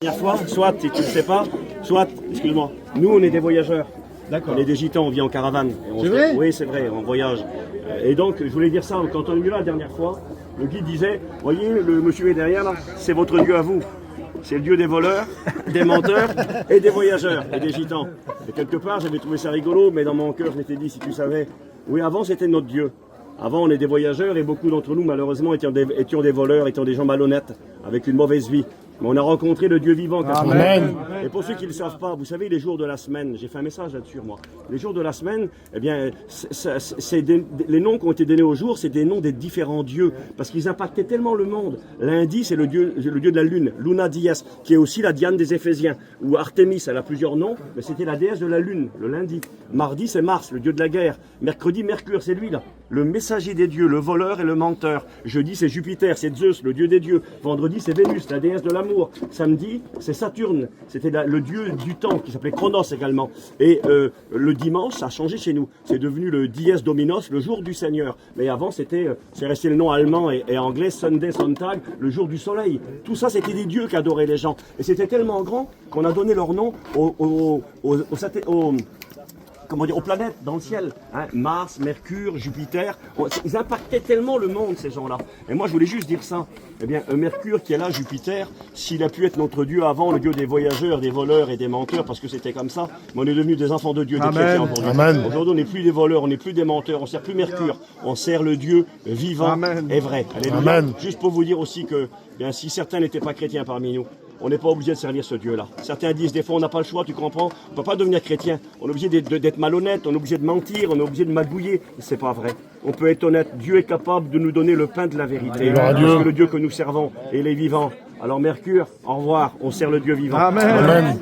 Dernière fois, soit, si tu ne le sais pas, soit, excuse-moi, nous on est des voyageurs. D'accord. On est des gitans, on vit en caravane. C'est vrai? Oui, c'est vrai, on voyage. Et donc, je voulais dire ça, quand on est venu là la dernière fois, le guide disait, voyez, le monsieur est derrière là, c'est votre Dieu à vous. C'est le Dieu des voleurs, des menteurs et des voyageurs et des gitans. Et quelque part, j'avais trouvé ça rigolo, mais dans mon cœur, je m'étais dit, si tu savais, oui, avant c'était notre Dieu. Avant, on est des voyageurs et beaucoup d'entre nous, malheureusement, étions des voleurs, étions des gens malhonnêtes, avec une mauvaise vie. Mais on a rencontré le Dieu vivant. Amen. Et pour ceux qui ne le savent pas, vous savez, les jours de la semaine, j'ai fait un message là-dessus, moi. Les jours de la semaine, eh bien, les noms qui ont été donnés aux jours, c'est des noms des différents dieux, parce qu'ils impactaient tellement le monde. Lundi, c'est le dieu de la lune, Luna Dies, qui est aussi la Diane des Éphésiens, ou Artémis, elle a plusieurs noms, mais c'était la déesse de la lune, le lundi. Mardi, c'est Mars, le dieu de la guerre. Mercredi, Mercure, c'est lui là, le messager des dieux, le voleur et le menteur. Jeudi, c'est Jupiter, c'est Zeus, le dieu des dieux. Vendredi, c'est Vénus, la déesse de l'amour. Samedi, c'est Saturne, c'était le dieu du temps qui s'appelait Chronos également. Et le dimanche, ça a changé chez nous. C'est devenu le Dies Dominos, le jour du Seigneur. Mais avant, c'est resté le nom allemand et anglais, Sunday, Sonntag, le jour du soleil. Tout ça, c'était des dieux qui adoraient les gens. Et c'était tellement grand qu'on a donné leur nom aux planètes dans le ciel, hein, Mars, Mercure, Jupiter, ils impactaient tellement le monde, ces gens-là. Et moi, je voulais juste dire ça. Eh bien, Mercure qui est là, Jupiter, s'il a pu être notre Dieu avant, le Dieu des voyageurs, des voleurs et des menteurs, parce que c'était comme ça, mais on est devenus des enfants de Dieu, des chrétiens aujourd'hui. Aujourd'hui, on n'est plus des voleurs, on n'est plus des menteurs, on ne sert plus Mercure, on sert le Dieu vivant et vrai. Alléluia. Juste pour vous dire aussi que, bien, si certains n'étaient pas chrétiens parmi nous, on n'est pas obligé de servir ce Dieu-là. Certains disent, des fois, on n'a pas le choix, tu comprends? On ne peut pas devenir chrétien. On est obligé d'être malhonnête, on est obligé de mentir, on est obligé de magouiller. C'est pas vrai. On peut être honnête. Dieu est capable de nous donner le pain de la vérité. Parce que le Dieu que nous servons, il est vivant. Alors Mercure, au revoir. On sert le Dieu vivant. Amen.